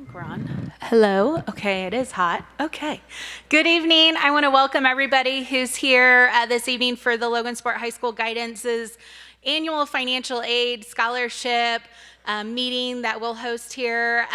think we're on. Hello. Okay, it is hot. Okay. Good evening. I want to welcome everybody who's here this evening for the Logansport High School Guidance's annual financial aid scholarship meeting that we'll host here.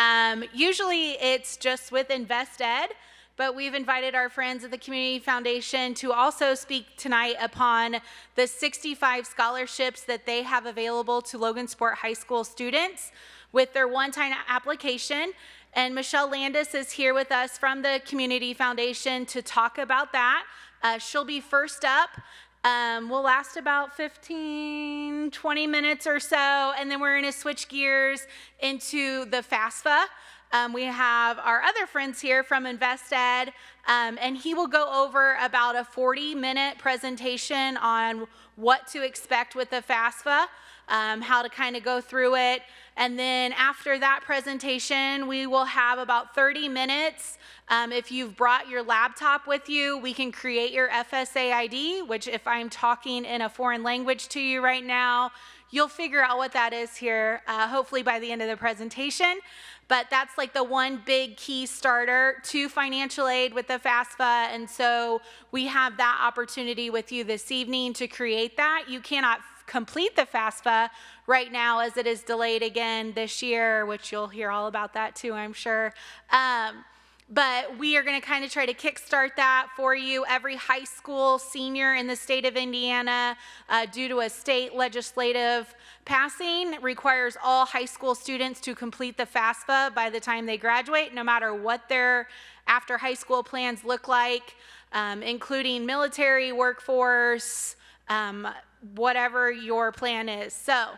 Usually it's just with InvestEd, but we've invited our friends at the Community Foundation to also speak tonight upon the 65 scholarships that they have available to Logansport High School students with their one-time application. And Michelle Landis is here with us from the Community Foundation to talk about that. She'll be first up. We'll last about 15, 20 minutes or so, and then we're going to switch gears into the FASA. We have our other friends here from InvestEd, and he will go over about a 40-minute presentation on what to expect with the FAFSA, how to kind of go through it. And then after that presentation, we will have about 30 minutes. If you've brought your laptop with you, we can create your FSA ID, which if I'm talking in a foreign language to you right now, you'll figure out what that is here, hopefully by the end of the presentation. But that's like the one big key starter to financial aid with the FAFSA. And so we have that opportunity with you this evening to create that. You cannot complete the FAFSA right now as it is delayed again this year, which you'll hear all about that too, I'm sure. But we are going to kind of try to kickstart that for you. Every high school senior in the state of Indiana, due to a state legislative passing, requires all high school students to complete the FAFSA by the time they graduate, no matter what their after high school plans look like, including military, workforce, whatever your plan is. So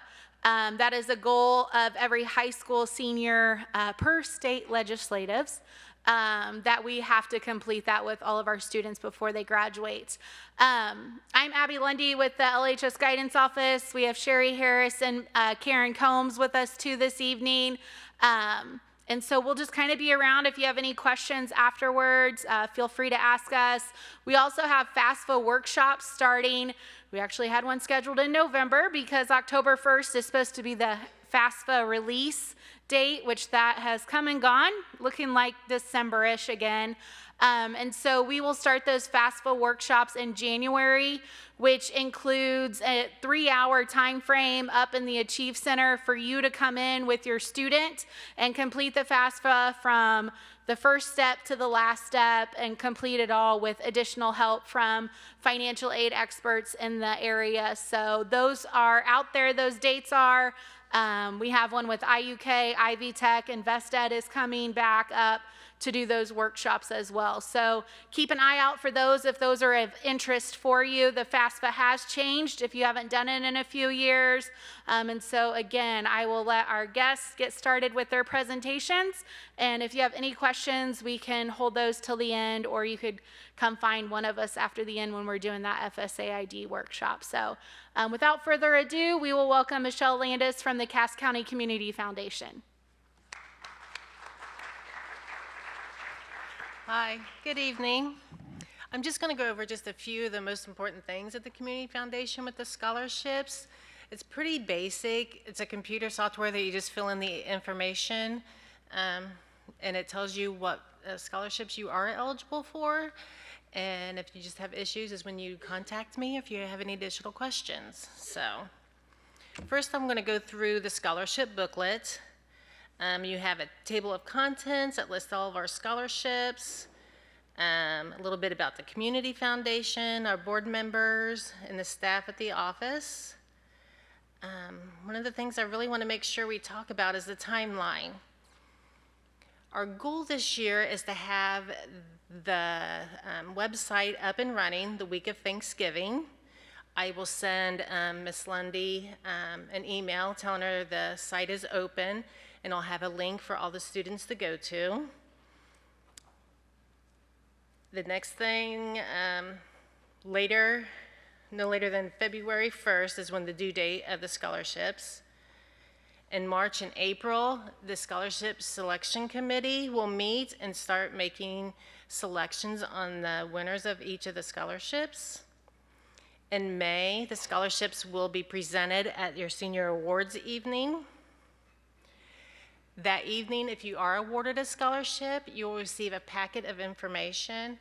that is a goal of every high school senior per state legislatives. That we have to complete that with all of our students before they graduate. I'm Abby Lundy with the LHS Guidance Office. We have Sherry Harris and Karen Combs with us too this evening. And so we'll just kind of be around. If you have any questions afterwards, feel free to ask us. We also have FAFSA workshops starting. We actually had one scheduled in November because October 1st is supposed to be the FAFSA release date, which that has come and gone, looking like December-ish again. And so we will start those FAFSA workshops in January, which includes a 3-hour time frame up in the Achieve Center for you to come in with your student and complete the FAFSA from the first step to the last step and complete it all with additional help from financial aid experts in the area. So those are out there, those dates are. We have one with IUK, Ivy Tech, InvestEd is coming back up to do those workshops as well. So keep an eye out for those if those are of interest for you. The FAFSA has changed if you haven't done it in a few years. And so again, I will let our guests get started with their presentations. And if you have any questions, we can hold those till the end, or you could come find one of us after the end when we're doing that FSA ID workshop. So without further ado, we will welcome Michelle Landis from the Cass County Community Foundation. Hi, good evening. I'm just going to go over just a few of the most important things at the Community Foundation with the scholarships. It's pretty basic. It's a computer software that you just fill in the information, and it tells you what scholarships you are eligible for. And if you just have issues is when you contact me if you have any additional questions. So first I'm going to go through the scholarship booklet. You have a table of contents that lists all of our scholarships, a little bit about the Community Foundation, our board members, and the staff at the office. One of the things I really want to make sure we talk about is the timeline. Our goal this year is to have the website up and running the week of Thanksgiving. I will send Ms. Lundy an email telling her the site is open, and I'll have a link for all the students to go to. The next thing, no later than February 1st is when the due date of the scholarships. In March and April, the Scholarship Selection Committee will meet and start making selections on the winners of each of the scholarships. In May, the scholarships will be presented at your senior awards evening. That evening, if you are awarded a scholarship, you will receive a packet of information.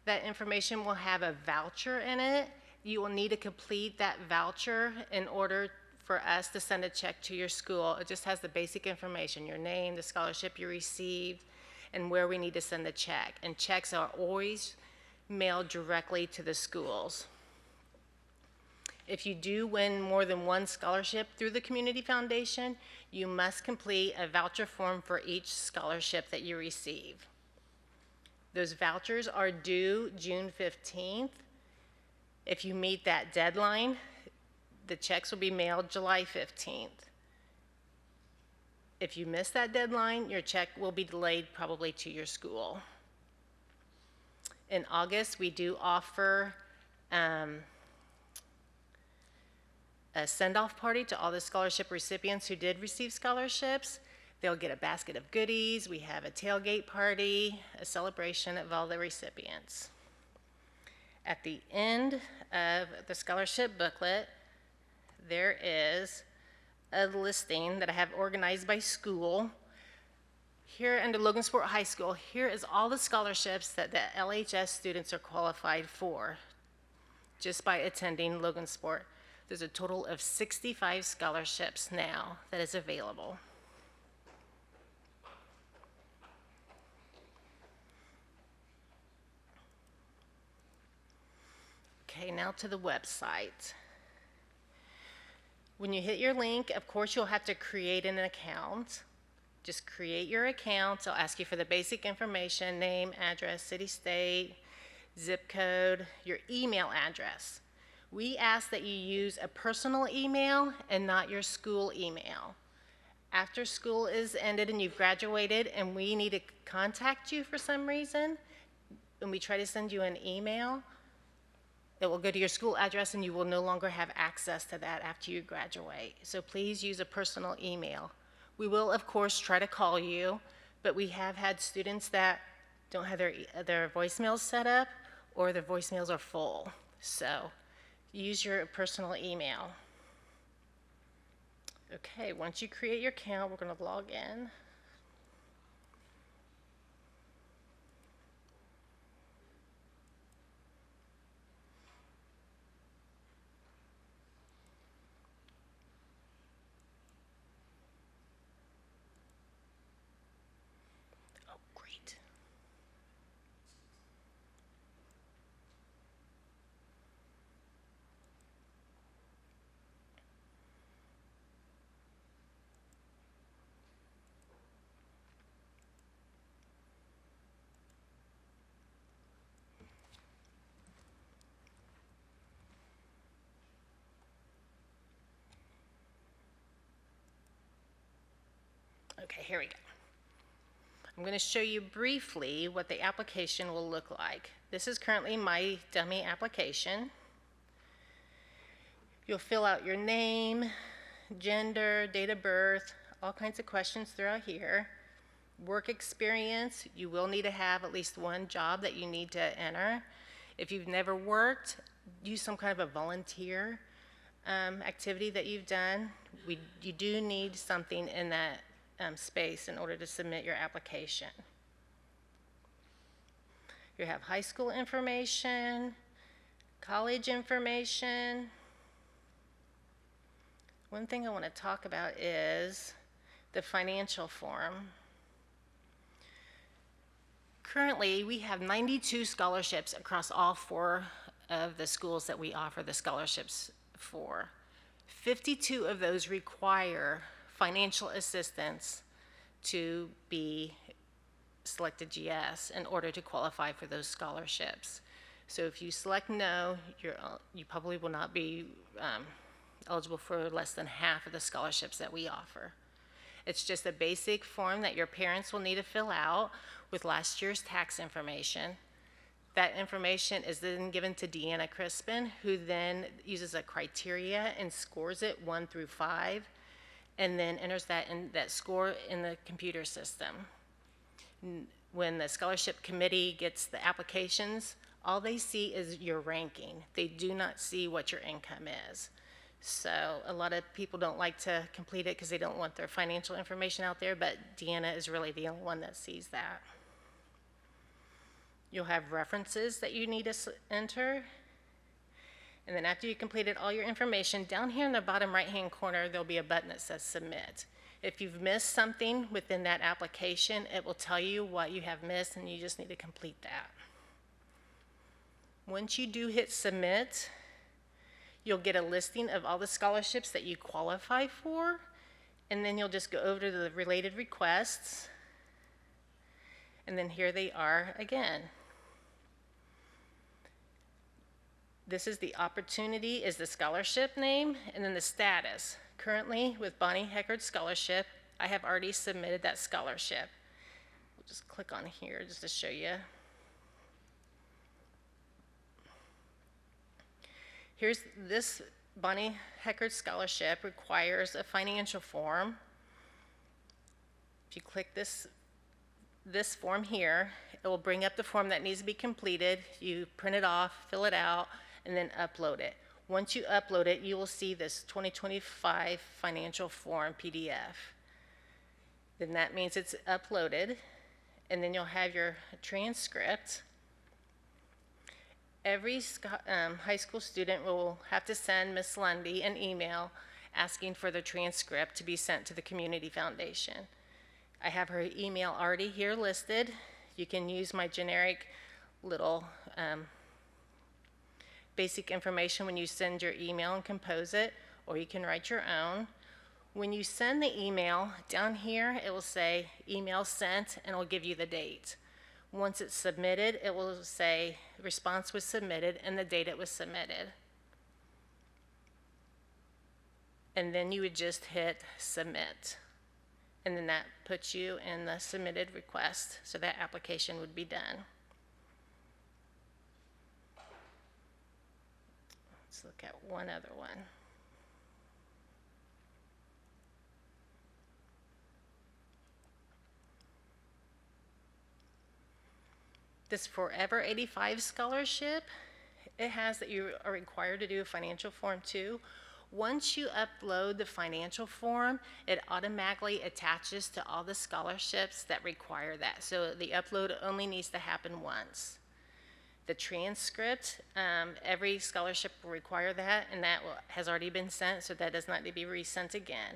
That information will have a voucher in it. You will need to complete that voucher in order for us to send a check to your school. It just has the basic information, your name, the scholarship you received, and where we need to send the check. And checks are always mailed directly to the schools. If you do win more than one scholarship through the Community Foundation, you must complete a voucher form for each scholarship that you receive. Those vouchers are due June 15th. If you meet that deadline, the checks will be mailed July 15th. If you miss that deadline, your check will be delayed probably to your school. In August, we do offer a send-off party to all the scholarship recipients who did receive scholarships. They'll get a basket of goodies. We have a tailgate party, a celebration of all the recipients. At the end of the scholarship booklet, there is a listing that I have organized by school. Here under Logansport High School, here is all the scholarships that the LHS students are qualified for just by attending Logansport. There's a total of 65 scholarships now that is available. Okay, now to the website. When you hit your link, of course, you'll have to create an account. Just create your account. It'll ask you for the basic information, name, address, city, state, zip code, your email address. We ask that you use a personal email and not your school email. After school is ended and you've graduated and we need to contact you for some reason, and we try to send you an email, it will go to your school address and you will no longer have access to that after you graduate. So please use a personal email. We will, of course, try to call you, but we have had students that don't have their voicemails set up or their voicemails are full. So use your personal email. Okay, once you create your account, we're going to log in. Oh, great. Okay, here we go. I'm going to show you briefly what the application will look like. This is currently my dummy application. You'll fill out your name, gender, date of birth, all kinds of questions throughout here. Work experience, you will need to have at least one job that you need to enter. If you've never worked, use some kind of a volunteer activity that you've done. You do need something in that space in order to submit your application. You have high school information, college information. One thing I want to talk about is the financial form. Currently, we have 92 scholarships across all 4 of the schools that we offer the scholarships for. 52 of those require financial assistance to be selected GS in order to qualify for those scholarships. So if you select no, you probably will not be eligible for less than half of the scholarships that we offer. It's just a basic form that your parents will need to fill out with last year's tax information. That information is then given to Deanna Crispin, who then uses a criteria and scores it 1 through 5, and then enters that score in the computer system. When the scholarship committee gets the applications, all they see is your ranking. They do not see what your income is. So a lot of people don't like to complete it because they don't want their financial information out there, but Deanna is really the only one that sees that. You'll have references that you need to enter. And then after you completed all your information, down here in the bottom right-hand corner, there'll be a button that says Submit. If you've missed something within that application, it will tell you what you have missed, and you just need to complete that. Once you do hit Submit, you'll get a listing of all the scholarships that you qualify for, and then you'll just go over to the related requests, and then here they are again. This is the opportunity, is the scholarship name, and then the status. Currently, with Bonnie Heckard Scholarship, I have already submitted that scholarship. We'll just click on here just to show you. Here's this Bonnie Heckard Scholarship requires a financial form. If you click this form here, it will bring up the form that needs to be completed. You print it off, fill it out, and then upload it. Once you upload it, you will see this 2025 financial form PDF. Then that means it's uploaded, and then you'll have your transcript. Every high school student will have to send Ms. Lundy an email asking for the transcript to be sent to the Community Foundation. I have her email already here listed. You can use my generic little basic information when you send your email and compose it, or you can write your own. When you send the email, down here it will say email sent, and it'll give you the date. Once it's submitted, it will say response was submitted and the date it was submitted. And then you would just hit submit. And then that puts you in the submitted request, so that application would be done. Let's look at one other one. This Forever 85 scholarship, it has that you are required to do a financial form too. Once you upload the financial form, it automatically attaches to all the scholarships that require that. So the upload only needs to happen once. The transcript, every scholarship will require that, and that has already been sent, so that does not need to be resent again.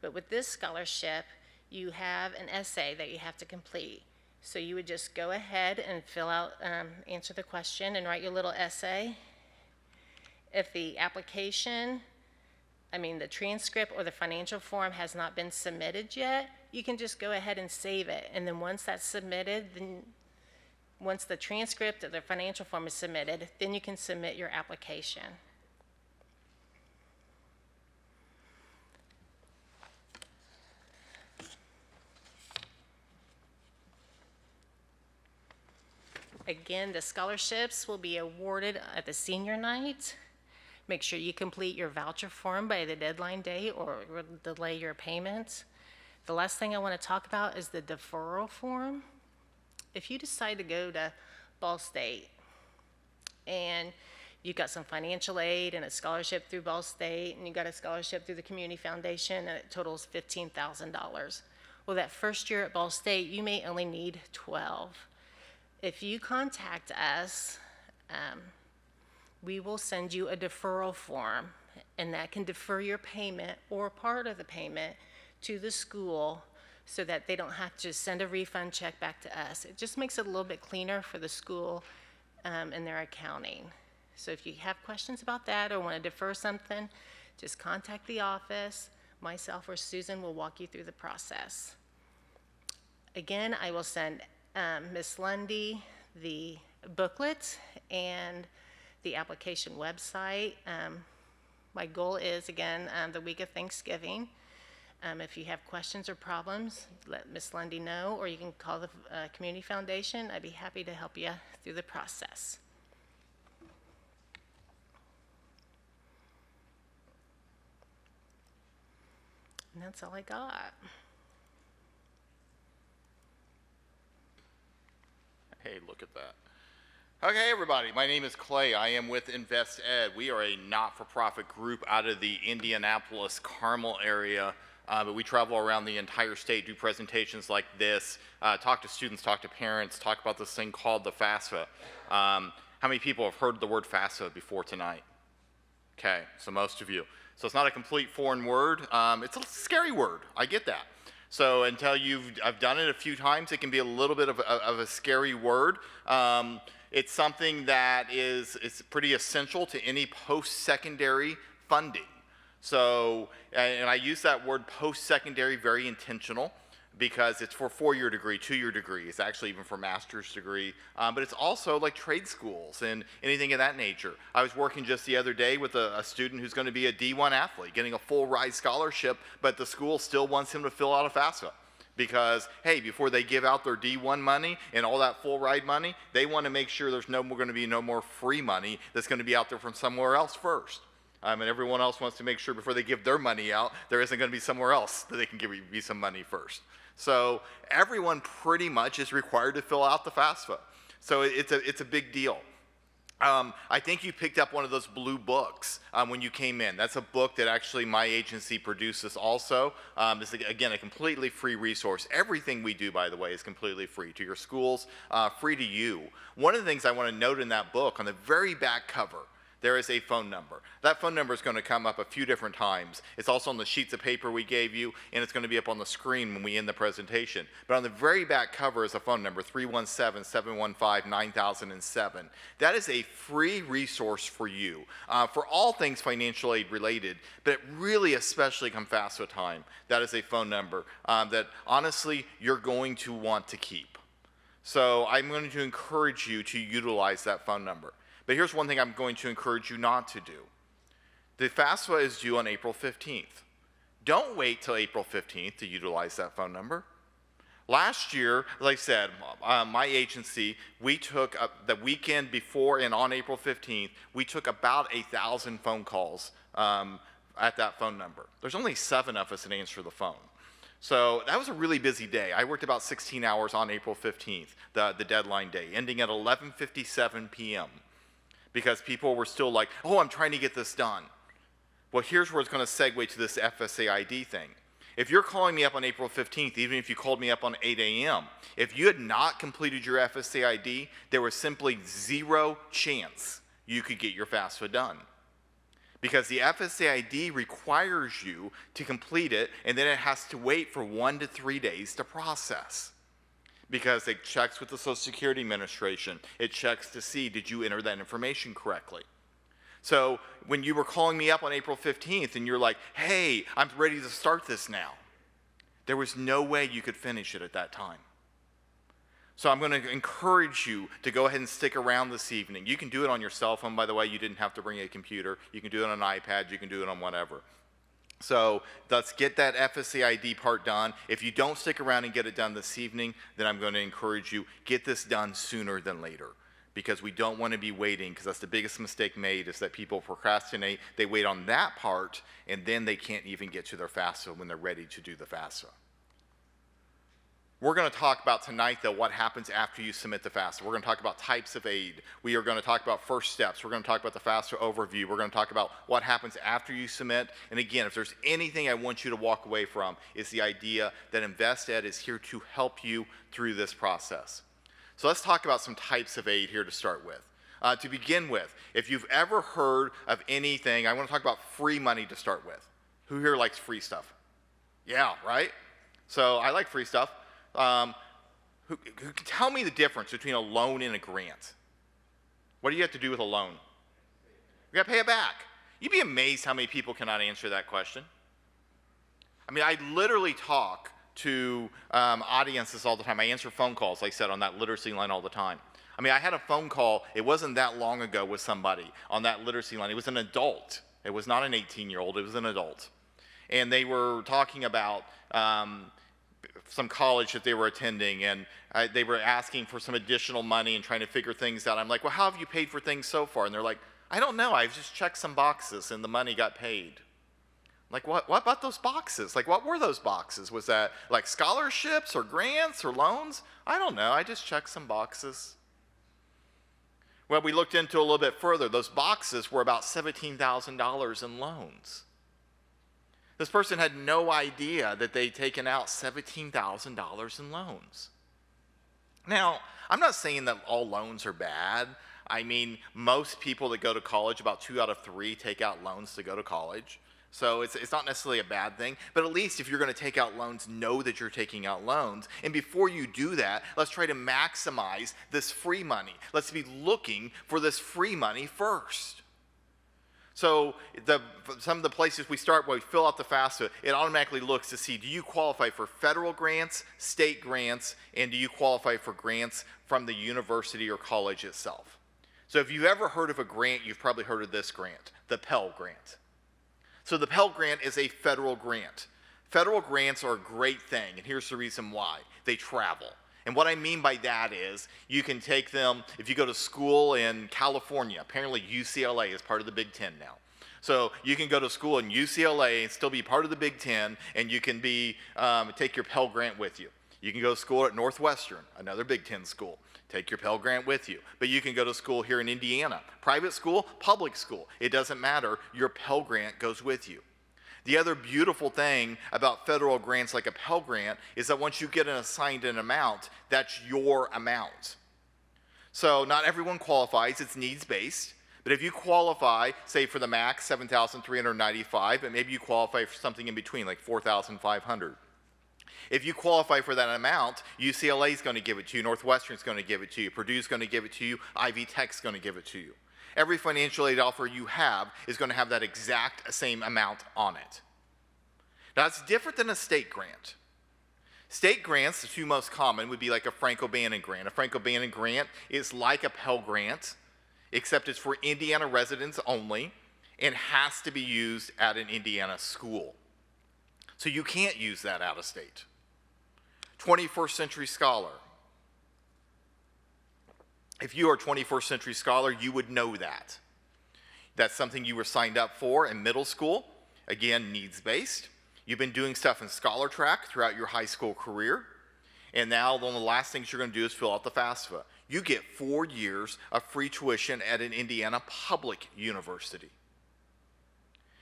But with this scholarship, you have an essay that you have to complete. So you would just go ahead and fill out, answer the question and write your little essay. If the application, the transcript or the financial form has not been submitted yet, you can just go ahead and save it. And then once that's submitted, then once the transcript or the financial form is submitted, then you can submit your application. Again, the scholarships will be awarded at the senior night. Make sure you complete your voucher form by the deadline date or delay your payment. The last thing I want to talk about is the deferral form. If you decide to go to Ball State and you've got some financial aid and a scholarship through Ball State, and you got a scholarship through the Community Foundation, and it totals $15,000. Well, that first year at Ball State, you may only need 12. If you contact us, we will send you a deferral form, and that can defer your payment or part of the payment to the school so that they don't have to send a refund check back to us. It just makes it a little bit cleaner for the school and their accounting. So if you have questions about that or want to defer something, just contact the office. Myself or Susan will walk you through the process. Again, I will send Ms. Lundy the booklet and the application website. My goal is, again, the week of Thanksgiving. If you have questions or problems, let Ms. Lundy know, or you can call the Community Foundation. I'd be happy to help you through the process. And that's all I got. Hey, look at that. Okay, everybody, my name is Clay. I am with Invest Ed. We are a not-for-profit group out of the Indianapolis, Carmel area, but we travel around the entire state, do presentations like this, talk to students, talk to parents, talk about this thing called the FASA. How many people have heard the word FASA before tonight? Okay, so most of you. So it's not a complete foreign word. It's a scary word. I get that. So until I've done it a few times, it can be a little bit of a scary word. It's something that is pretty essential to any post-secondary funding. So, and I use that word post-secondary very intentional because it's for 4-year degree, 2-year degree. It's actually even for master's degree, but it's also like trade schools and anything of that nature. I was working just the other day with a student who's going to be a D1 athlete, getting a full ride scholarship, but the school still wants him to fill out a FAFSA. Because, hey, before they give out their D1 money and all that full ride money, they want to make sure there's going to be no more free money that's going to be out there from somewhere else first. And everyone else wants to make sure before they give their money out, there isn't going to be somewhere else that they can give you some money first. So everyone pretty much is required to fill out the FAFSA. So it's a big deal. I think you picked up one of those blue books when you came in. That's a book that actually my agency produces also. It's, again, a completely free resource. Everything we do, by the way, is completely free to your schools, free to you. One of the things I want to note in that book, on the very back cover, there is a phone number. That phone number is going to come up a few different times. It's also on the sheets of paper we gave you, and it's going to be up on the screen when we end the presentation. But on the very back cover is a phone number, 317-715-9007. That is a free resource for you, for all things financial aid related, but really especially come FAFSA time. That is a phone number that honestly you're going to want to keep. So I'm going to encourage you to utilize that phone number. But here's one thing I'm going to encourage you not to do. The FAFSA is due on April 15th. Don't wait till April 15th to utilize that phone number. Last year, like I said, my agency, we took the weekend before and on April 15th, we took about 1,000 phone calls at that phone number. There's only 7 of us that answer the phone. So that was a really busy day. I worked about 16 hours on April 15th, the deadline day, ending at 11:57 p.m. because people were still like, oh, I'm trying to get this done. Well, here's where it's going to segue to this FSA ID thing. If you're calling me up on April 15th, even if you called me up on 8 a.m., if you had not completed your FSA ID, there was simply 0 chance you could get your FAFSA done. Because the FSA ID requires you to complete it, and then it has to wait for 1 to 3 days to process. Because it checks with the Social Security Administration. It checks to see, did you enter that information correctly? So when you were calling me up on April 15th and you're like, hey, I'm ready to start this now, there was no way you could finish it at that time. So I'm going to encourage you to go ahead and stick around this evening. You can do it on your cell phone, by the way. You didn't have to bring a computer. You can do it on an iPad. You can do it on whatever. So let's get that FSA ID part done. If you don't stick around and get it done this evening, then I'm going to encourage you, get this done sooner than later. Because we don't want to be waiting, because that's the biggest mistake made, is that people procrastinate. They wait on that part, and then they can't even get to their FAFSA when they're ready to do the FAFSA. We're going to talk about tonight, though, what happens after you submit the FAFSA. We're going to talk about types of aid. We are going to talk about first steps. We're going to talk about the FAFSA overview. We're going to talk about what happens after you submit. And again, if there's anything I want you to walk away from, is the idea that InvestEd is here to help you through this process. So let's talk about some types of aid here to start with. To begin with, if you've ever heard of anything, I want to talk about free money to start with. Who here likes free stuff? Yeah, right? So I like free stuff. Who can tell me the difference between a loan and a grant? What do you have to do with a loan? You got to pay it back. You'd be amazed how many people cannot answer that question. I mean, I literally talk to audiences all the time. I answer phone calls, like I said, on that literacy line all the time. I mean, I had a phone call, it wasn't that long ago, with somebody on that literacy line. It was an adult. It was not an 18-year-old, it was an adult. And they were talking about some college that they were attending, and they were asking for some additional money and trying to figure things out. I'm like, well, how have you paid for things so far? And they're like, I don't know, I've just checked some boxes and the money got paid. I'm like, what about those boxes? Like, what were those boxes? Was that like scholarships or grants or loans? I don't know, I just checked some boxes. Well, we looked into a little bit further. Those boxes were about $17,000 in loans. This person had no idea that they'd taken out $17,000 in loans. Now, I'm not saying that all loans are bad. I mean, most people that go to college, about 2 out of 3 take out loans to go to college. So it's not necessarily a bad thing, but at least if you're going to take out loans, know that you're taking out loans. And before you do that, let's try to maximize this free money. Let's be looking for this free money first. So some of the places we start, when we fill out the FASA, it automatically looks to see, do you qualify for federal grants, state grants, and do you qualify for grants from the university or college itself? So if you've ever heard of a grant, you've probably heard of this grant, the Pell Grant. So the Pell Grant is a federal grant. Federal grants are a great thing, and here's the reason why. They travel. And what I mean by that is you can take them, if you go to school in California, apparently UCLA is part of the Big Ten now. So you can go to school in UCLA and still be part of the Big Ten, and you can take your Pell Grant with you. You can go to school at Northwestern, another Big Ten school. Take your Pell Grant with you. But you can go to school here in Indiana. Private school, public school. It doesn't matter. Your Pell Grant goes with you. The other beautiful thing about federal grants like a Pell Grant is that once you get assigned an amount, that's your amount. So not everyone qualifies. It's needs-based. But if you qualify, say for the max, $7,395, but maybe you qualify for something in between, like $4,500. If you qualify for that amount, UCLA is going to give it to you, Northwestern is going to give it to you, Purdue is going to give it to you, Ivy Tech is going to give it to you. Every financial aid offer you have is going to have that exact same amount on it. Now, it's different than a state grant. State grants, the two most common, would be like a Frank-O'Bannon grant. A Frank-O'Bannon grant is like a Pell Grant, except it's for Indiana residents only and has to be used at an Indiana school. So you can't use that out of state. 21st Century Scholar. If you are a 21st Century Scholar, you would know that. That's something you were signed up for in middle school. Again, needs-based. You've been doing stuff in Scholar Track throughout your high school career. And now one of the last things you're going to do is fill out the FAFSA. You get 4 years of free tuition at an Indiana public university.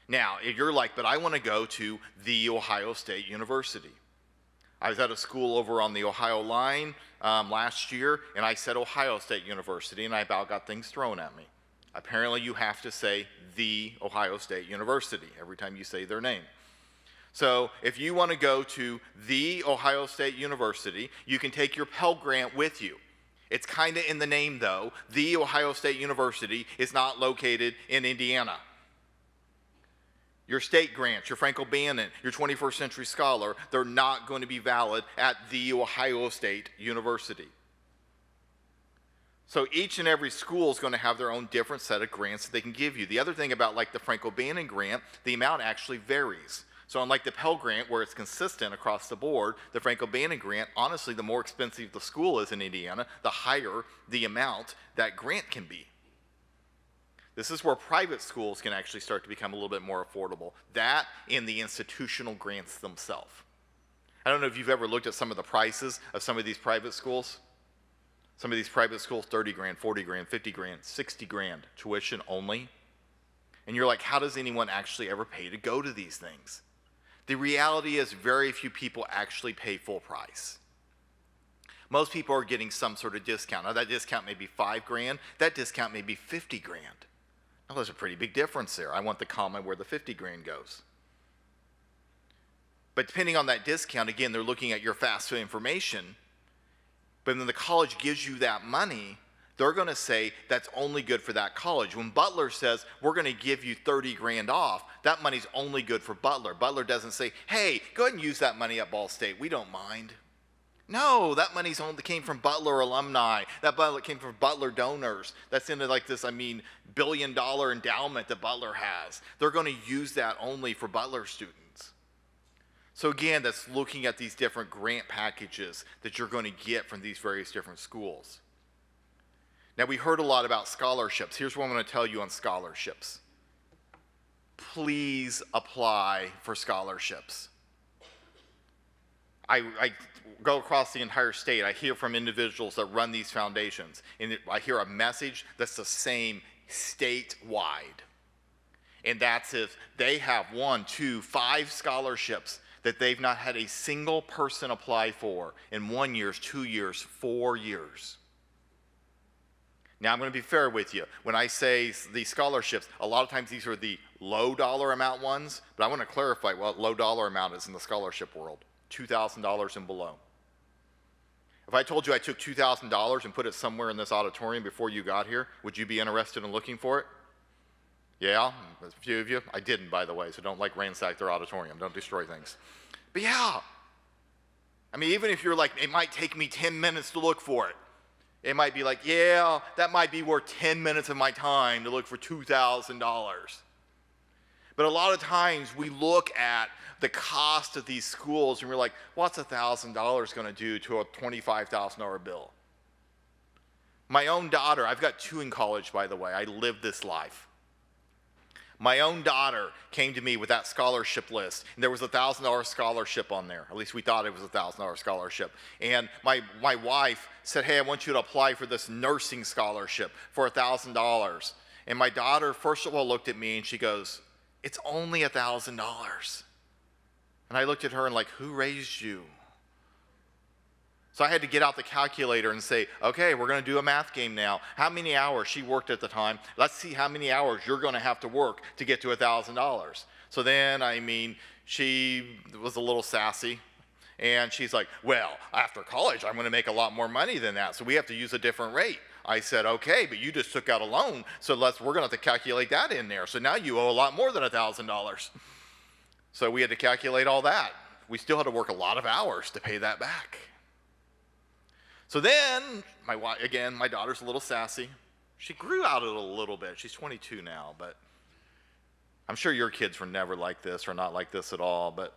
Now, if you're like, but I want to go to The Ohio State University. I was at a school over on the Ohio line last year, and I said Ohio State University, and I about got things thrown at me. Apparently, you have to say The Ohio State University every time you say their name. So if you want to go to The Ohio State University, you can take your Pell Grant with you. It's kind of in the name, though. The Ohio State University is not located in Indiana. Your state grants, your Frank-O'Bannon, your 21st Century Scholar, they're not going to be valid at The Ohio State University. So each and every school is going to have their own different set of grants that they can give you. The other thing about like the Frank-O'Bannon grant, the amount actually varies. So unlike the Pell Grant, where it's consistent across the board, the Frank-O'Bannon grant, honestly, the more expensive the school is in Indiana, the higher the amount that grant can be. This is where private schools can actually start to become a little bit more affordable. That and the institutional grants themselves. I don't know if you've ever looked at some of the prices of some of these private schools. Some of these private schools, 30 grand, 40 grand, 50 grand, 60 grand, tuition only. And you're like, how does anyone actually ever pay to go to these things? The reality is very few people actually pay full price. Most people are getting some sort of discount. Now that discount may be 5 grand, that discount may be 50 grand. Now there's a pretty big difference there. I want the comma where the 50 grand goes. But depending on that discount, again, they're looking at your FAFSA information. But when the college gives you that money, they're going to say that's only good for that college. When Butler says, we're going to give you 30 grand off, that money's only good for Butler. Butler doesn't say, hey, go ahead and use that money at Ball State. We don't mind. No, that money's only came from Butler alumni. That Butler came from Butler donors. That's into like this, billion-dollar endowment that Butler has. They're going to use that only for Butler students. So again, that's looking at these different grant packages that you're going to get from these various different schools. Now, we heard a lot about scholarships. Here's what I'm going to tell you on scholarships. Please apply for scholarships. I go across the entire state. I hear from individuals that run these foundations, and I hear a message that's the same statewide. And that's if they have 1, 2, 5 scholarships that they've not had a single person apply for in 1 year, 2 years, 4 years. Now, I'm going to be fair with you. When I say these scholarships, a lot of times these are the low dollar amount ones, but I want to clarify what low dollar amount is in the scholarship world. $2,000 and below. If I told you I took $2,000 and put it somewhere in this auditorium before you got here, would you be interested in looking for it? Yeah, a few of you. I didn't, by the way, so don't like ransack their auditorium. Don't destroy things. But yeah, I mean, even if you're like, it might take me 10 minutes to look for it. It might be like, yeah, that might be worth 10 minutes of my time to look for $2,000. But a lot of times we look at the cost of these schools and we're like, what's $1,000 going to do to a $25,000 bill? My own daughter, I've got 2 in college, by the way. I lived this life. My own daughter came to me with that scholarship list, and there was a $1,000 scholarship on there. At least we thought it was a $1,000 scholarship. And my wife said, hey, I want you to apply for this nursing scholarship for $1,000. And my daughter, first of all, looked at me and she goes, it's only $1,000. And I looked at her and like, who raised you? So I had to get out the calculator and say, okay, we're going to do a math game now. How many hours she worked at the time? Let's see how many hours you're going to have to work to get to $1,000. So then, I mean, she was a little sassy. And she's like, well, after college, I'm going to make a lot more money than that. So we have to use a different rate. I said, okay, but you just took out a loan. So we're going to have to calculate that in there. So now you owe a lot more than $1,000. So we had to calculate all that. We still had to work a lot of hours to pay that back. So then, my daughter's a little sassy. She grew out of it a little bit. She's 22 now, but I'm sure your kids were never like this or not like this at all. But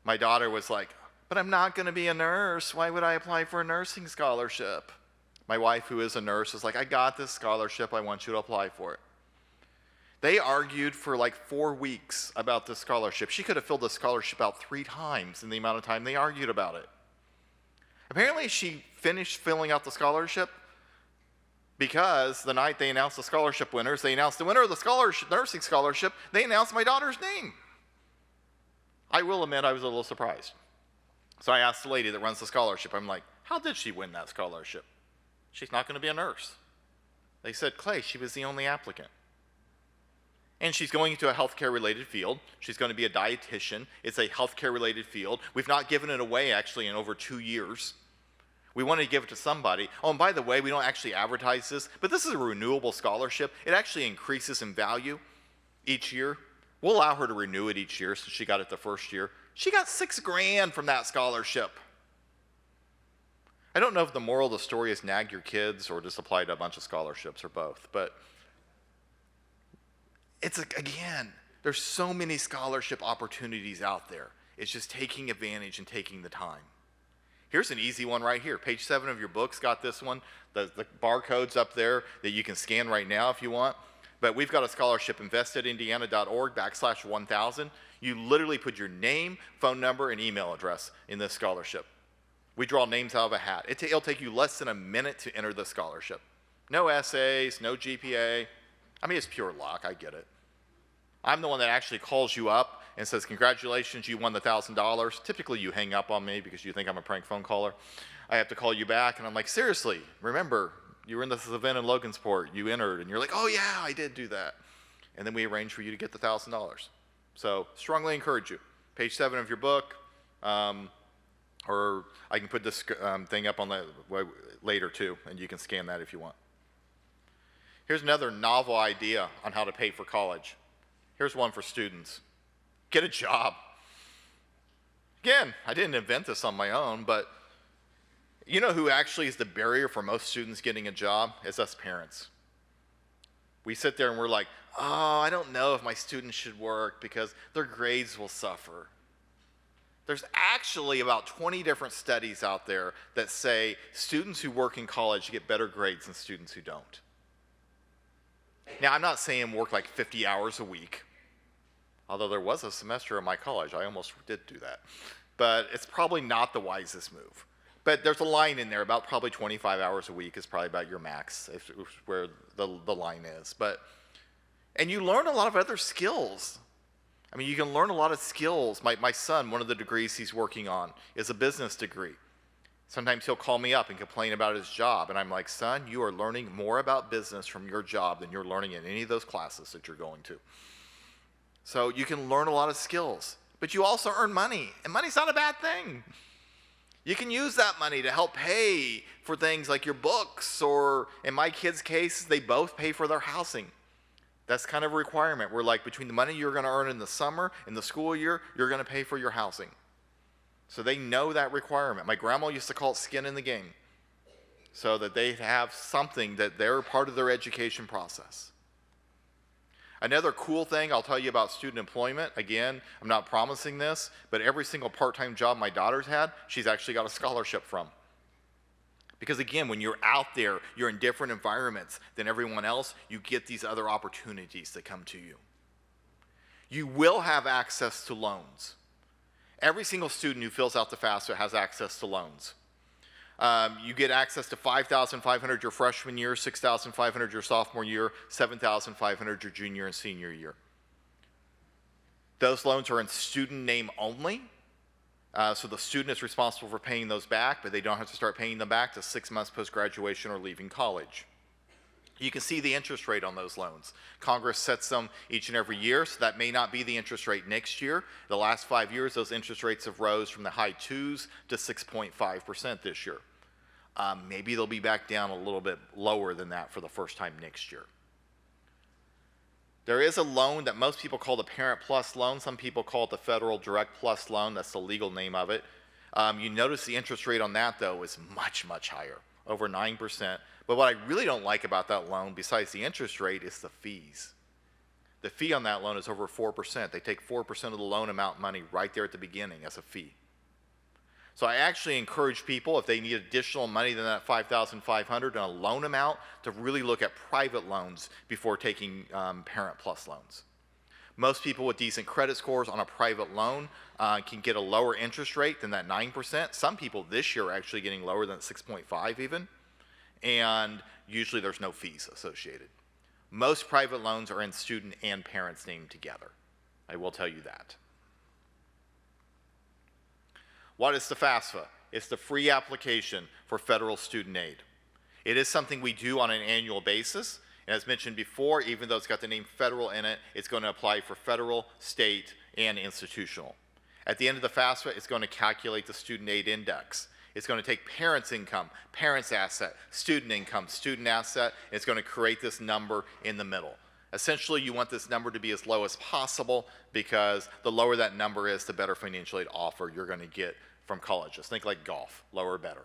my daughter was like, but I'm not going to be a nurse. Why would I apply for a nursing scholarship? My wife, who is a nurse, is like, I got this scholarship. I want you to apply for it. They argued for like 4 weeks about this scholarship. She could have filled the scholarship out 3 times in the amount of time they argued about it. Apparently, she finished filling out the scholarship because the night they announced the scholarship winners, they announced the winner of the nursing scholarship, they announced my daughter's name. I will admit I was a little surprised. So I asked the lady that runs the scholarship, I'm like, how did she win that scholarship? She's not going to be a nurse. They said, Clay, she was the only applicant. And she's going into a healthcare-related field. She's going to be a dietitian. It's a healthcare-related field. We've not given it away, actually, in over 2 years. We wanted to give it to somebody. Oh, and by the way, we don't actually advertise this, but this is a renewable scholarship. It actually increases in value each year. We'll allow her to renew it each year since she got it the first year. She got $6,000 from that scholarship. I don't know if the moral of the story is nag your kids or just apply to a bunch of scholarships or both, but it's, again, there's so many scholarship opportunities out there. It's just taking advantage and taking the time. Here's an easy one right here. Page 7 of your book's got this one. The barcode's up there that you can scan right now if you want. But we've got a scholarship, investedindiana.org/1000. You literally put your name, phone number, and email address in this scholarship. We draw names out of a hat. It'll take you less than a minute to enter the scholarship. No essays, no GPA. I mean, it's pure luck. I get it. I'm the one that actually calls you up and says, congratulations, you won the $1,000. Typically, you hang up on me because you think I'm a prank phone caller. I have to call you back, and I'm like, seriously, remember, you were in this event in Logansport. You entered, and you're like, oh, yeah, I did do that. And then we arrange for you to get the $1,000. So strongly encourage you. Page 7 of your book, or I can put this thing up on the later, too, and you can scan that if you want. Here's another novel idea on how to pay for college. Here's one for students. Get a job. Again, I didn't invent this on my own, but you know who actually is the barrier for most students getting a job? It's us parents. We sit there and we're like, oh, I don't know if my students should work because their grades will suffer. There's actually about 20 different studies out there that say students who work in college get better grades than students who don't. Now, I'm not saying work like 50 hours a week. Although there was a semester in my college, I almost did do that. but it's probably not the wisest move. But there's a line in there, about probably 25 hours a week is probably about your max, where the line is. And you learn a lot of other skills. I mean, you can learn a lot of skills. My son, one of the degrees he's working on is a business degree. Sometimes he'll call me up and complain about his job, and I'm like, son, you are learning more about business from your job than you're learning in any of those classes that you're going to. So you can learn a lot of skills, but you also earn money, and money's not a bad thing. You can use that money to help pay for things like your books, or in my kids' case, they both pay for their housing. That's kind of a requirement. We're like, between the money you're going to earn in the summer, in the school year, you're going to pay for your housing. So they know that requirement. My grandma used to call it skin in the game, so that they have something that they're part of their education process. Another cool thing I'll tell you about student employment, again, I'm not promising this, but every single part-time job my daughter's had, she's actually got a scholarship from. Because again, when you're out there, you're in different environments than everyone else, you get these other opportunities that come to you. You will have access to loans. Every single student who fills out the FAFSA has access to loans. You get access to $5,500 your freshman year, $6,500 your sophomore year, $7,500 your junior and senior year. Those loans are in student name only, so the student is responsible for paying those back, but they don't have to start paying them back till 6 months post-graduation or leaving college. You can see the interest rate on those loans. Congress sets them each and every year, so that may not be the interest rate next year. The last 5 years, those interest rates have rose from the high 2s to 6.5% this year. Maybe they'll be back down a little bit lower than that for the first time next year. There is a loan that most people call the Parent Plus loan. Some people call it the Federal Direct Plus loan. That's the legal name of it. You notice the interest rate on that, though, is much, much higher, over 9%. But what I really don't like about that loan, besides the interest rate, is the fees. The fee on that loan is over 4%. They take 4% of the loan amount money right there at the beginning as a fee. So I actually encourage people, if they need additional money than that $5,500 and a loan amount, to really look at private loans before taking Parent Plus loans. Most people with decent credit scores on a private loan can get a lower interest rate than that 9%. Some people this year are actually getting lower than 6.5 even, and usually there's no fees associated. Most private loans are in student and parent's name together. I will tell you that. What is the FAFSA? It's the free application for federal student aid. It is something we do on an annual basis. And as mentioned before, even though it's got the name federal in it, it's going to apply for federal, state, and institutional. At the end of the FAFSA, it's going to calculate the student aid index. It's going to take parents' income, parents' asset, student income, student asset, and it's going to create this number in the middle. Essentially, you want this number to be as low as possible, because the lower that number is, the better financial aid offer you're going to get from colleges. Think like golf, lower better.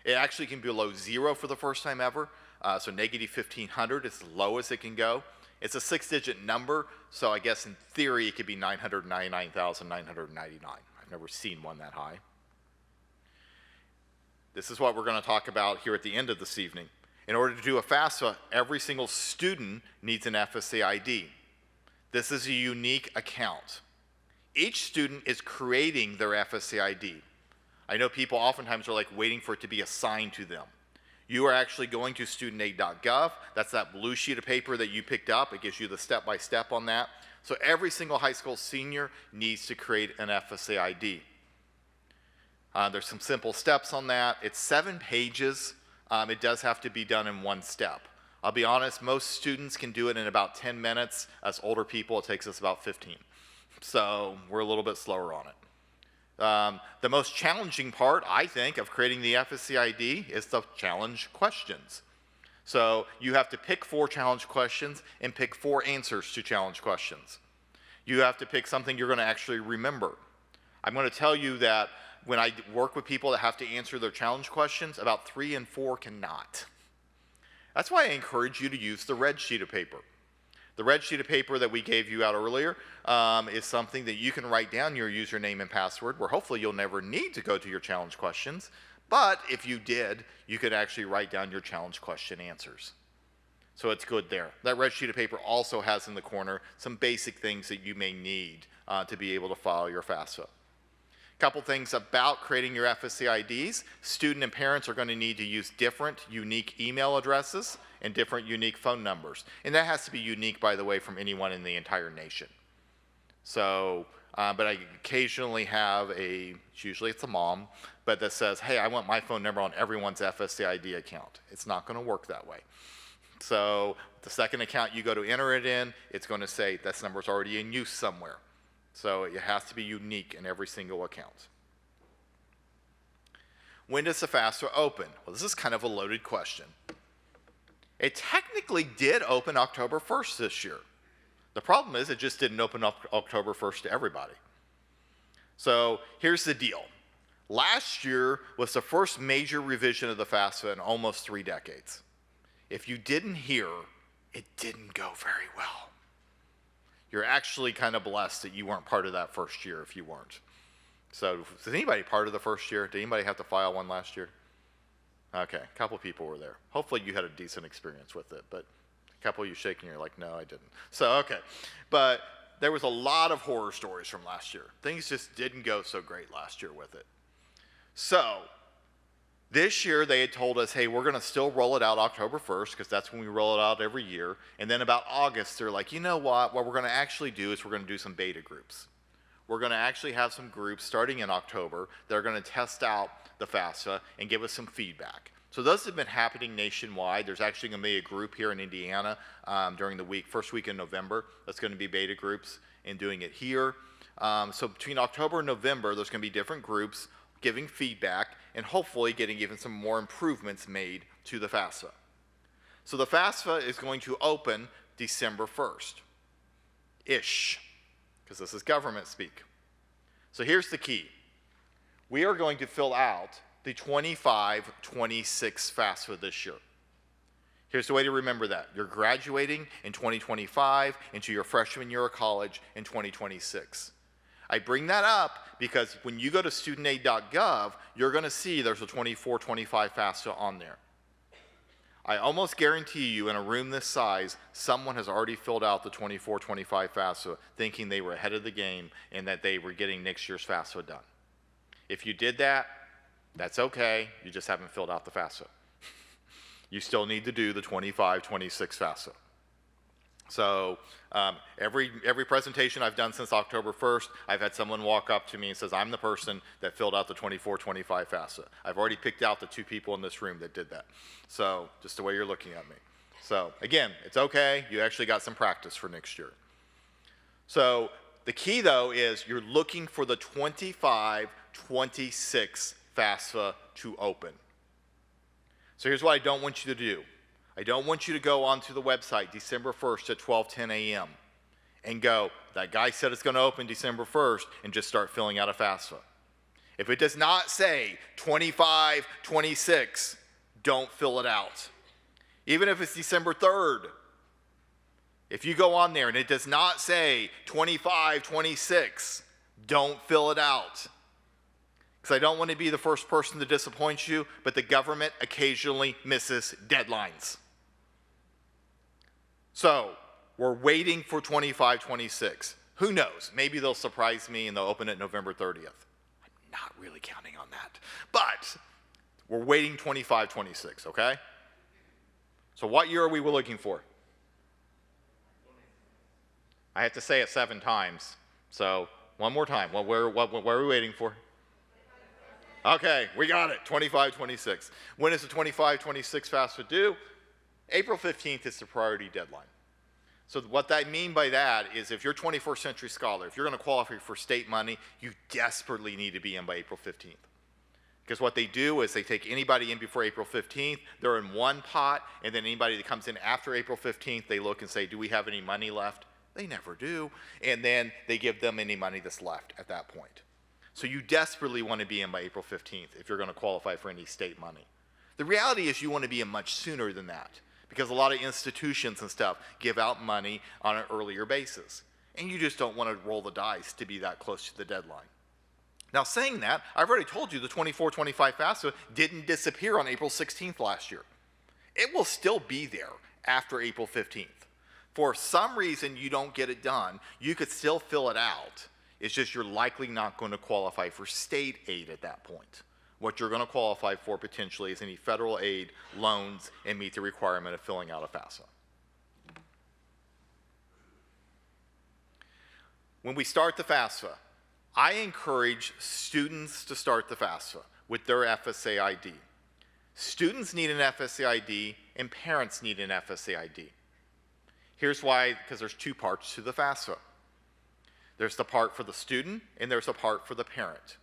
It actually can be below zero for the first time ever, so negative 1,500 is the lowest it can go. It's a 6-digit number, so I guess in theory it could be 999,999. I've never seen one that high. This is what we're going to talk about here at the end of this evening. In order to do a FAFSA, every single student needs an FSA ID. This is a unique account. Each student is creating their FSA ID. I know people oftentimes are like waiting for it to be assigned to them. You are actually going to studentaid.gov. That's that blue sheet of paper that you picked up. It gives you the step-by-step on that. So every single high school senior needs to create an FSA ID. There's some simple steps on that. It's 7 pages. It does have to be done in one step. I'll be honest, most students can do it in about 10 minutes. As older people, it takes us about 15. So we're a little bit slower on it. The most challenging part, I think, of creating the FSA ID is the challenge questions. So you have to pick 4 challenge questions and pick 4 answers to challenge questions. You have to pick something you're going to actually remember. I'm going to tell you that when I work with people that have to answer their challenge questions, about 3 and 4 cannot. That's why I encourage you to use the red sheet of paper. The red sheet of paper that we gave you out earlier is something that you can write down your username and password, where hopefully you'll never need to go to your challenge questions. But if you did, you could actually write down your challenge question answers. So it's good there. That red sheet of paper also has in the corner some basic things that you may need to be able to file your FAFSA. Couple things about creating your FSA IDs. Student and parents are going to need to use different unique email addresses and different unique phone numbers. And that has to be unique, by the way, from anyone in the entire nation. So, but I occasionally have usually it's a mom, but that says, hey, I want my phone number on everyone's FSA ID account. It's not going to work that way. So the second account you go to enter it in, it's going to say this number's already in use somewhere. So it has to be unique in every single account. When does the FAFSA open? Well, this is kind of a loaded question. It technically did open October 1st this year. The problem is it just didn't open up October 1st to everybody. So here's the deal. Last year was the first major revision of the FAFSA in almost 3 decades. If you didn't hear, it didn't go very well. You're actually kind of blessed that you weren't part of that first year if you weren't. So was anybody part of the first year? Did anybody have to file one last year? Okay, a couple people were there. Hopefully you had a decent experience with it, but a couple of you shaking, you're like, no, I didn't. So, okay. But there was a lot of horror stories from last year. Things just didn't go so great last year with it. So, this year they had told us, hey, we're going to still roll it out October 1st because that's when we roll it out every year. And then about August, they're like, you know what we're going to actually do is we're going to do some beta groups. We're going to actually have some groups starting in October that are going to test out the FAFSA and give us some feedback. So those have been happening nationwide. There's actually going to be a group here in Indiana during the first week in November. That's going to be beta groups and doing it here. So between October and November, there's going to be different groups giving feedback and hopefully getting even some more improvements made to the FAFSA. So the FAFSA is going to open December 1st-ish, because this is government speak. So here's the key. We are going to fill out the 25-26 FAFSA this year. Here's the way to remember that. You're graduating in 2025 into your freshman year of college in 2026. I bring that up because when you go to studentaid.gov, you're going to see there's a 24-25 FAFSA on there. I almost guarantee you in a room this size, someone has already filled out the 24-25 FAFSA thinking they were ahead of the game and that they were getting next year's FAFSA done. If you did that, that's okay. You just haven't filled out the FAFSA. You still need to do the 25-26 FAFSA. So every presentation I've done since October 1st, I've had someone walk up to me and says, I'm the person that filled out the 24-25 FAFSA. I've already picked out the 2 people in this room that did that. So just the way you're looking at me. So again, it's okay. You actually got some practice for next year. So the key, though, is you're looking for the 25-26 FAFSA to open. So here's what I don't want you to do. I don't want you to go onto the website December 1st at 12:10 a.m. and go, that guy said it's going to open December 1st, and just start filling out a FAFSA. If it does not say 25-26, don't fill it out. Even if it's December 3rd. If you go on there and it does not say 25-26, don't fill it out. Because I don't want to be the first person to disappoint you, but the government occasionally misses deadlines. So we're waiting for 25-26. Who knows? Maybe they'll surprise me and they'll open it November 30th. I'm not really counting on that. But we're waiting 25-26, okay? So what year are we looking for? I have to say it 7 times. So one more time. What are we waiting for? Okay, we got it. 25-26. When is the 25-26 FAFSA due? April 15th is the priority deadline. So what I mean by that is if you're a 21st century scholar, if you're going to qualify for state money, you desperately need to be in by April 15th. Because what they do is they take anybody in before April 15th, they're in one pot, and then anybody that comes in after April 15th, they look and say, do we have any money left? They never do. And then they give them any money that's left at that point. So you desperately want to be in by April 15th if you're going to qualify for any state money. The reality is you want to be in much sooner than that, because a lot of institutions and stuff give out money on an earlier basis. And you just don't want to roll the dice to be that close to the deadline. Now, saying that, I've already told you the 24-25 FAFSA didn't disappear on April 16th last year. It will still be there after April 15th. For some reason you don't get it done, you could still fill it out It's just you're likely not going to qualify for state aid at that point. What you're going to qualify for potentially is any federal aid, loans, and meet the requirement of filling out a FASA. When we start the FAFSA, I encourage students to start the FAFSA with their FSA ID. Students need an FSA ID and parents need an FSA ID. Here's why, because there's two parts to the FAFSA. There's the part for the student and there's a part for the parent.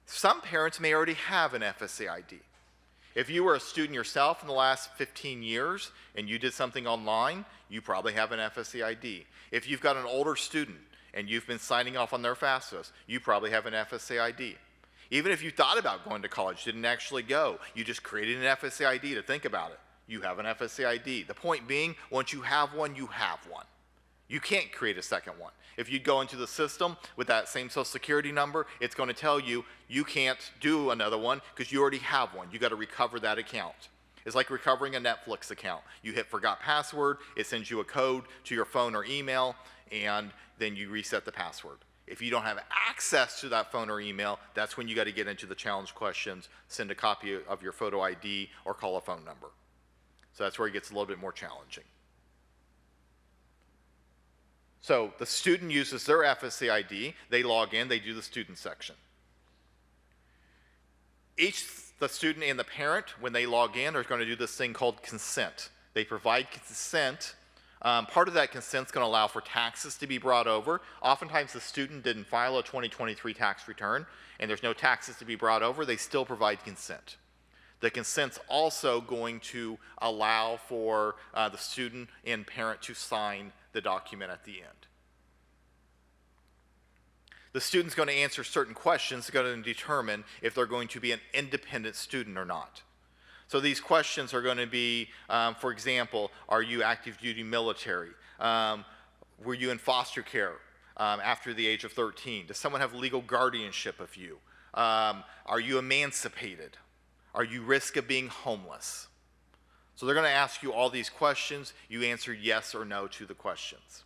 Some parents may already have an FSA ID. If you were a student yourself in the last 15 years and you did something online, you probably have an FSA ID. If you've got an older student and you've been signing off on their FAFSAs, you probably have an FSA ID. Even if you thought about going to college, didn't actually go, you just created an FSA ID to think about it, you have an FSA ID. The point being, once you have one, you have one. You can't create a second one. If you go into the system with that same social security number, it's going to tell you you can't do another one because you already have one. You got to recover that account. It's like recovering a Netflix account. You hit forgot password, it sends you a code to your phone or email, and then you reset the password. If you don't have access to that phone or email, that's when you got to get into the challenge questions, send a copy of your photo ID, or call a phone number. So that's where it gets a little bit more challenging. So the student uses their FSA ID, they log in, they do the student section. The student and the parent, when they log in, are going to do this thing called consent. They provide consent. Part of that consent is going to allow for taxes to be brought over. Oftentimes the student didn't file a 2023 tax return and there's no taxes to be brought over, they still provide consent. The consent's also going to allow for the student and parent to sign the document at the end. The student's going to answer certain questions that are going to determine if they're going to be an independent student or not. So these questions are going to be, for example, are you active duty military? Were you in foster care after the age of 13? Does someone have legal guardianship of you? Are you emancipated? Are you risk of being homeless? So they're going to ask you all these questions. You answer yes or no to the questions.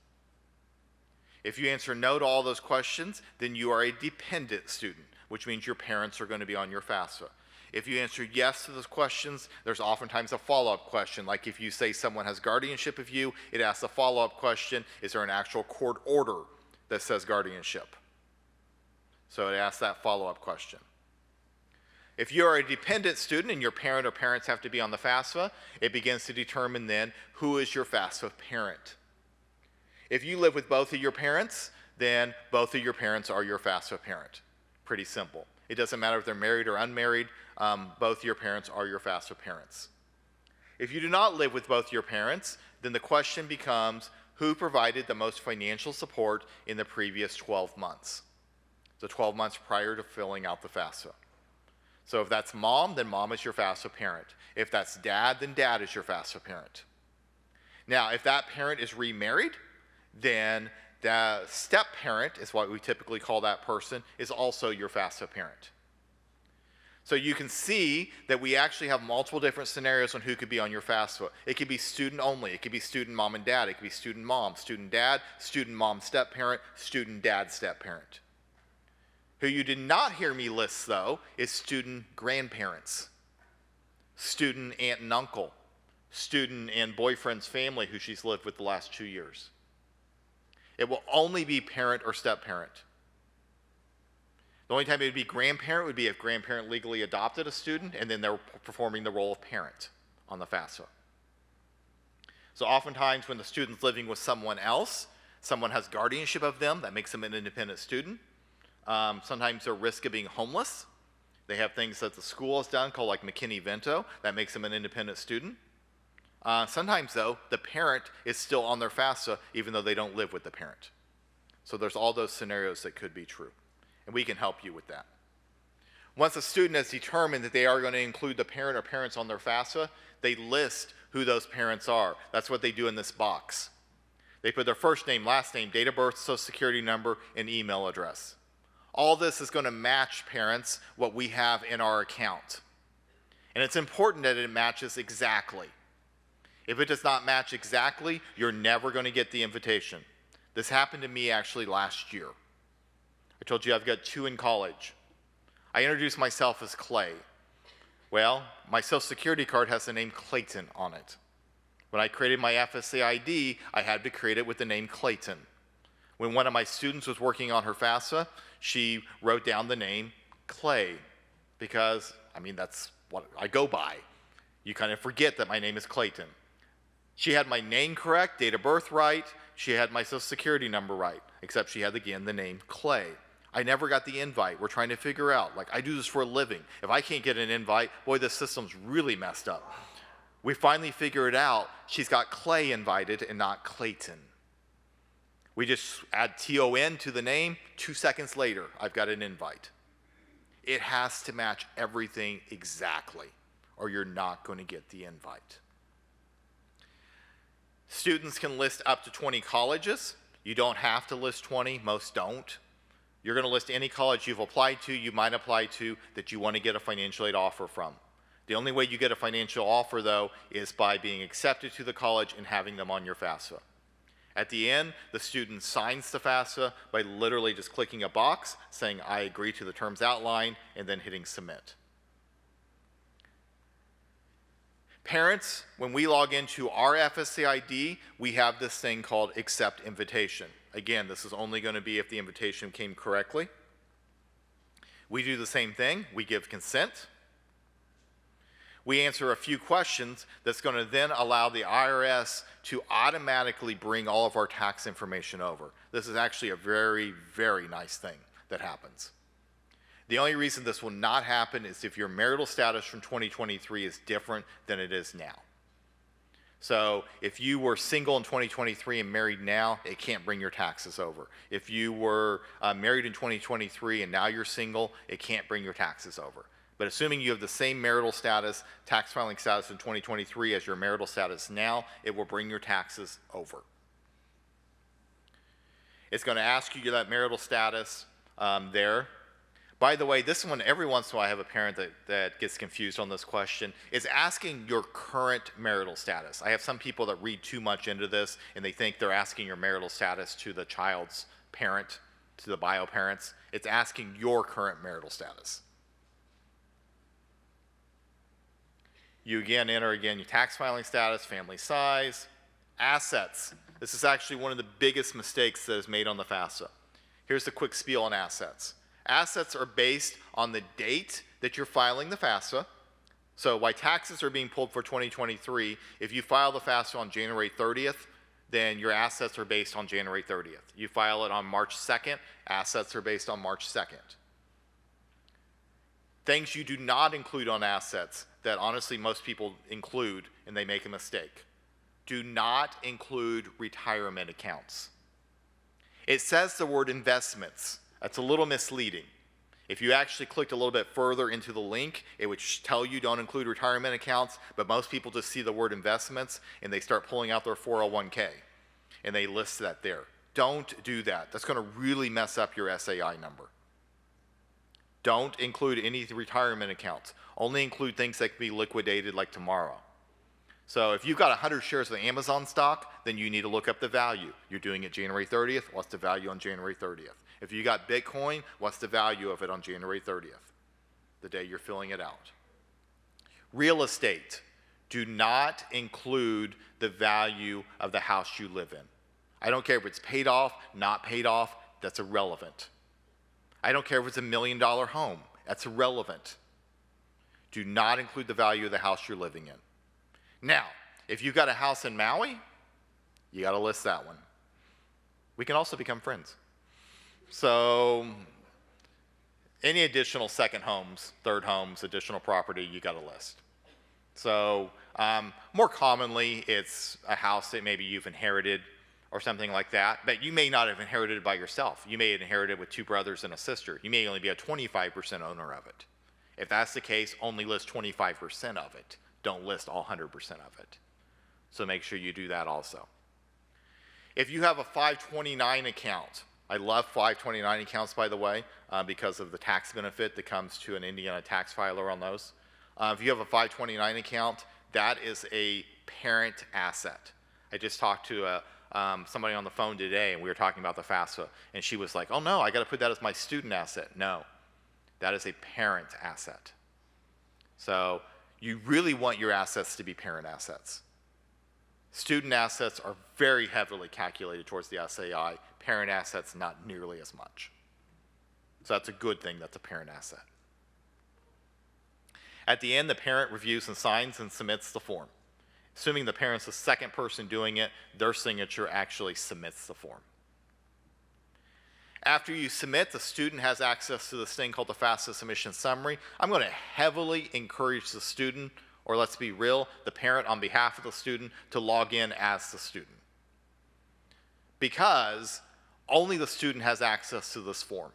If you answer no to all those questions, then you are a dependent student, which means your parents are going to be on your FAFSA. If you answer yes to those questions, there's oftentimes a follow-up question. Like if you say someone has guardianship of you, it asks a follow-up question, is there an actual court order that says guardianship? So it asks that follow-up question. If you're a dependent student and your parent or parents have to be on the FAFSA, it begins to determine then who is your FAFSA parent. If you live with both of your parents, then both of your parents are your FAFSA parent. Pretty simple. It doesn't matter if they're married or unmarried, both your parents are your FAFSA parents. If you do not live with both your parents, then the question becomes, who provided the most financial support in the previous 12 months? The 12 months prior to filling out the FAFSA. So if that's mom, then mom is your FAFSA parent. If that's dad, then dad is your FAFSA parent. Now, if that parent is remarried, then the step-parent, is what we typically call that person, is also your FAFSA parent. So you can see that we actually have multiple different scenarios on who could be on your FAFSA. It could be student only, it could be student mom and dad, it could be student mom, student dad, student mom step-parent, student dad step-parent. Who you did not hear me list, though, is student grandparents, student aunt and uncle, student and boyfriend's family who she's lived with the last 2 years. It will only be parent or step-parent. The only time it would be grandparent would be if grandparent legally adopted a student and then they're performing the role of parent on the FAFSA. So oftentimes when the student's living with someone else, someone has guardianship of them, that makes them an independent student. Sometimes they're at risk of being homeless. They have things that the school has done called like McKinney-Vento, that makes them an independent student. Sometimes, though, the parent is still on their FAFSA even though they don't live with the parent. So there's all those scenarios that could be true, and we can help you with that. Once a student has determined that they are going to include the parent or parents on their FAFSA, they list who those parents are. That's what they do in this box. They put their first name, last name, date of birth, social security number, and email address. All this is going to match, parents, what we have in our account. And it's important that it matches exactly. If it does not match exactly, you're never going to get the invitation. This happened to me actually last year. I told you I've got 2 in college. I introduced myself as Clay. Well, my Social Security card has the name Clayton on it. When I created my FASA ID, I had to create it with the name Clayton. When one of my students was working on her FAFSA, she wrote down the name Clay because, I mean, that's what I go by. You kind of forget that my name is Clayton. She had my name correct, date of birth right, she had my Social Security number right, except she had, again, the name Clay. I never got the invite. We're trying to figure out, like, I do this for a living. If I can't get an invite, boy, this system's really messed up. We finally figured out she's got Clay invited and not Clayton. We just add T-O-N to the name. 2 seconds later, I've got an invite. It has to match everything exactly, or you're not going to get the invite. Students can list up to 20 colleges. You don't have to list 20. Most don't. You're going to list any college you've applied to, you might apply to, that you want to get a financial aid offer from. The only way you get a financial offer, though, is by being accepted to the college and having them on your FAFSA. At the end, the student signs the FAFSA by literally just clicking a box, saying, I agree to the terms outlined, and then hitting submit. Parents, when we log into our FASA ID, we have this thing called accept invitation. Again, this is only going to be if the invitation came correctly. We do the same thing. We give consent. We answer a few questions that's going to then allow the IRS to automatically bring all of our tax information over. This is actually a very, very nice thing that happens. The only reason this will not happen is if your marital status from 2023 is different than it is now. So if you were single in 2023 and married now, it can't bring your taxes over. If you were married in 2023 and now you're single, it can't bring your taxes over. But assuming you have the same marital status, tax filing status in 2023 as your marital status now, it will bring your taxes over. It's going to ask you that marital status there. By the way, this one, every once in a while I have a parent that gets confused on this question. It's asking your current marital status. I have some people that read too much into this and they think they're asking your marital status to the child's parent, to the bio parents. It's asking your current marital status. You again enter your tax filing status, family size, assets. This is actually one of the biggest mistakes that is made on the FAFSA. Here's the quick spiel on assets. Assets are based on the date that you're filing the FAFSA. So while taxes are being pulled for 2023, if you file the FAFSA on January 30th, then your assets are based on January 30th. You file it on March 2nd, assets are based on March 2nd. Things you do not include on assets that honestly most people include and they make a mistake. Do not include retirement accounts. It says the word investments. That's a little misleading. If you actually clicked a little bit further into the link, it would tell you don't include retirement accounts, but most people just see the word investments and they start pulling out their 401k and they list that there. Don't do that. That's going to really mess up your SAI number. Don't include any retirement accounts. Only include things that can be liquidated like tomorrow. So if you've got 100 shares of Amazon stock, then you need to look up the value. You're doing it January 30th, what's the value on January 30th? If you got Bitcoin, what's the value of it on January 30th, the day you're filling it out? Real estate, do not include the value of the house you live in. I don't care if it's paid off, not paid off, that's irrelevant. I don't care if it's $1 million home, that's irrelevant. Do not include the value of the house you're living in. Now, if you've got a house in Maui, you got to list that one. We can also become friends. So any additional second homes, third homes, additional property, you got to list. So more commonly, it's a house that maybe you've inherited or something like that, but you may not have inherited it by yourself. You may have inherited with 2 brothers and a sister. You may only be a 25% owner of it. If that's the case, only list 25% of it. Don't list all 100% of it. So make sure you do that also. If you have a 529 account, I love 529 accounts, by the way, because of the tax benefit that comes to an Indiana tax filer on those. If you have a 529 account, that is a parent asset. I just talked to somebody on the phone today, and we were talking about the FASA, and she was like, oh no, I got to put that as my student asset. No, that is a parent asset. So you really want your assets to be parent assets. Student assets are very heavily calculated towards the SAI. Parent assets, not nearly as much. So that's a good thing, that's a parent asset. At the end, the parent reviews and signs and submits the form. Assuming the parent's the second person doing it, their signature actually submits the form. After you submit, the student has access to this thing called the FAFSA submission summary. I'm going to heavily encourage the student, or let's be real, the parent on behalf of the student, to log in as the student. Because only the student has access to this form.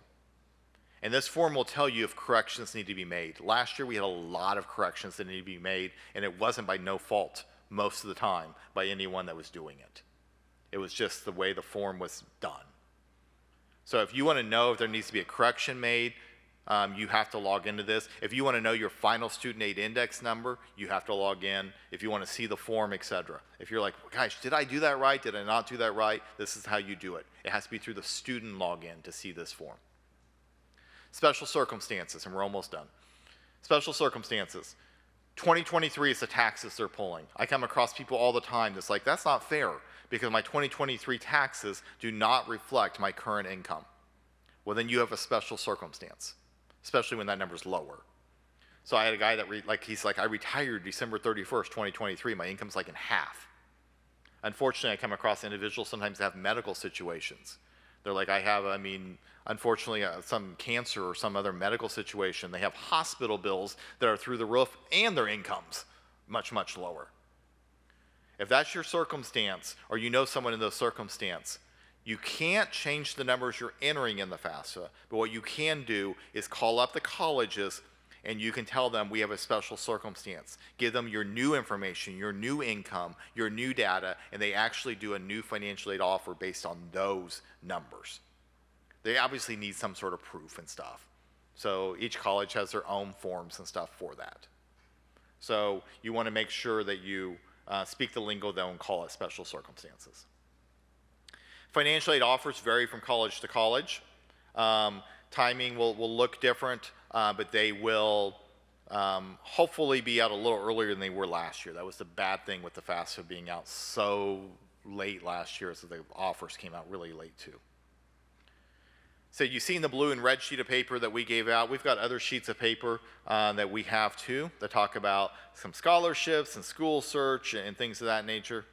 And this form will tell you if corrections need to be made. Last year we had a lot of corrections that needed to be made, and it wasn't by no fault most of the time by anyone that was doing it. It was just the way the form was done. So if you want to know if there needs to be a correction made, you have to log into this. If you want to know your final student aid index number, you have to log in. If you want to see the form, etc. If you're like, gosh, did I do that right? Did I not do that right? This is how you do it. It has to be through the student login to see this form. Special circumstances, and we're almost done. Special circumstances. 2023 is the taxes they're pulling. I come across people all the time that's like, that's not fair because my 2023 taxes do not reflect my current income. Well, then you have a special circumstance, especially when that number's lower. So I had a guy that, he's like, I retired December 31st, 2023. My income's like in half. Unfortunately, I come across individuals sometimes that have medical situations. They're like, unfortunately, some cancer or some other medical situation. They have hospital bills that are through the roof and their income's much, much lower. If that's your circumstance, or you know someone in those circumstance, you can't change the numbers you're entering in the FAFSA, but what you can do is call up the colleges and you can tell them we have a special circumstance. Give them your new information, your new income, your new data, and they actually do a new financial aid offer based on those numbers. They obviously need some sort of proof and stuff. So each college has their own forms and stuff for that. So you want to make sure that you speak the lingo though and call it special circumstances. Financial aid offers vary from college to college. Timing will look different, but they will hopefully be out a little earlier than they were last year. That was the bad thing with the FAFSA being out so late last year, so the offers came out really late too. So you've seen the blue and red sheet of paper that we gave out. We've got other sheets of paper that we have too that talk about some scholarships and school search and things of that nature.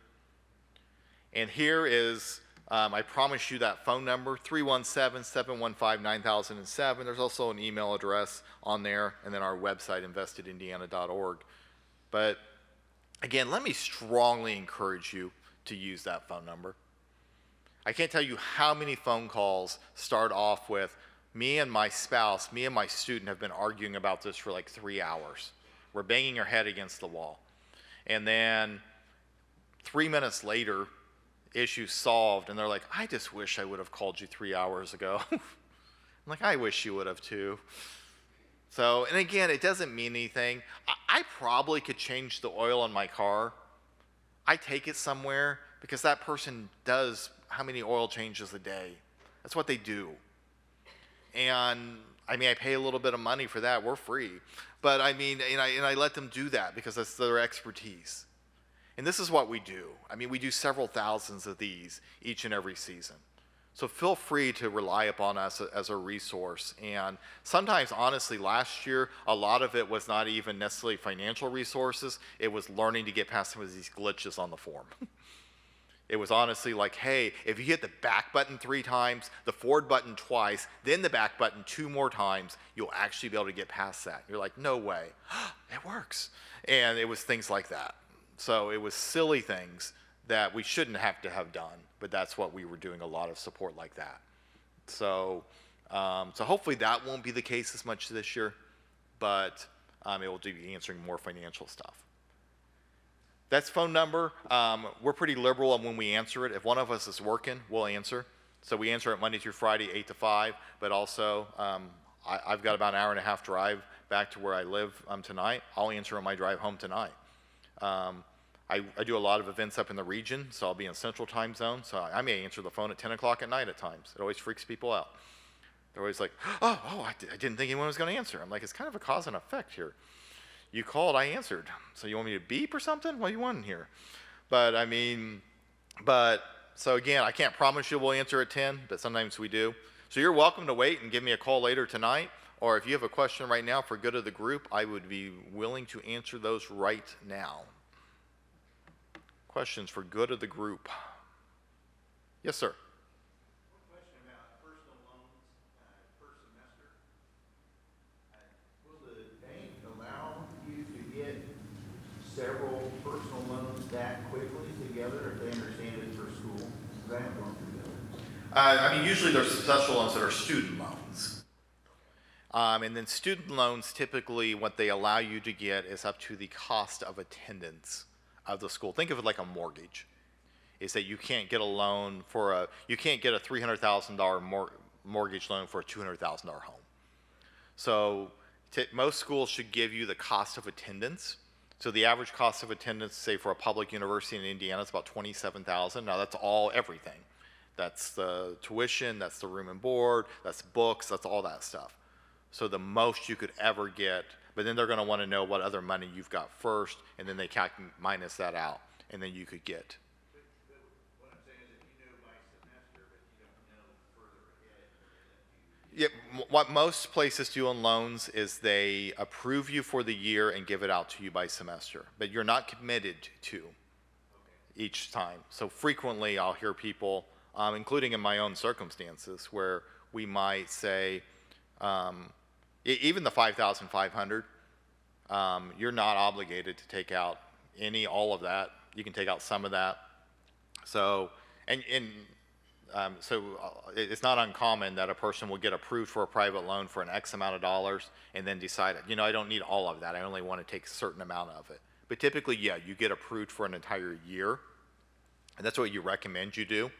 And here is, I promise you that phone number, 317-715-9007. There's also an email address on there, and then our website, investedindiana.org. But again, let me strongly encourage you to use that phone number. I can't tell you how many phone calls start off with, me and my spouse, me and my student have been arguing about this for like 3 hours. We're banging our head against the wall. And then 3 minutes later, issue solved, and they're like, I just wish I would have called you 3 hours ago. I'm like, I wish you would have too. So, and again, it doesn't mean anything. I probably could change the oil in my car. I take it somewhere because that person does how many oil changes a day. That's what they do. And I pay a little bit of money for that. We're free. But and I let them do that because that's their expertise. And this is what we do. We do several thousands of these each and every season. So feel free to rely upon us as a resource. And sometimes, honestly, last year, a lot of it was not even necessarily financial resources. It was learning to get past some of these glitches on the form. It was honestly like, hey, if you hit the back button 3 times, the forward button twice, then the back button 2 more times, you'll actually be able to get past that. You're like, no way. It works. And it was things like that. So it was silly things that we shouldn't have to have done, but that's what we were doing, a lot of support like that. So, so hopefully that won't be the case as much this year, but it will be answering more financial stuff. That's phone number. We're pretty liberal on when we answer it. If one of us is working, we'll answer. So we answer it Monday through Friday, 8 to 5, but also I've got about an hour and a half drive back to where I live tonight. I'll answer on my drive home tonight. I do a lot of events up in the region, so I'll be in Central Time Zone, so I may answer the phone at 10 o'clock at night at times. It always freaks people out. They're always like, I didn't think anyone was going to answer. I'm like, it's kind of a cause and effect here. You called, I answered. So you want me to beep or something? What do you want here? But I mean, so again, I can't promise you we'll answer at 10, but sometimes we do. So you're welcome to wait and give me a call later tonight, or if you have a question right now for good of the group, I would be willing to answer those right now. Questions for good of the group? Yes, sir. One question about personal loans per semester. Will the bank allow you to get several personal loans that quickly together if they understand it for school? Because I haven't gone through that. I mean, usually there's special loans that are student loans. And then student loans, typically what they allow you to get is up to the cost of attendance of the school. Think of it like a mortgage. Is that you can't get a loan for you can't get a $300,000 mortgage loan for a $200,000 home. So most schools should give you the cost of attendance. So the average cost of attendance, say for a public university in Indiana, is about $27,000. Now that's everything. That's the tuition, that's the room and board, that's books, that's all that stuff. So the most you could ever get, but then they're going to want to know what other money you've got first, and then they minus that out, and then you could get. But what I'm saying is that you know by semester, but you don't know further ahead. Yeah, what most places do on loans is they approve you for the year and give it out to you by semester, but you're not committed to each time. So frequently I'll hear people, including in my own circumstances, where we might say, even the $5,500, you're not obligated to take out all of that. You can take out some of that. So, it's not uncommon that a person will get approved for a private loan for an X amount of dollars and then decide, I don't need all of that. I only want to take a certain amount of it. But typically, yeah, you get approved for an entire year, and that's what you recommend you do.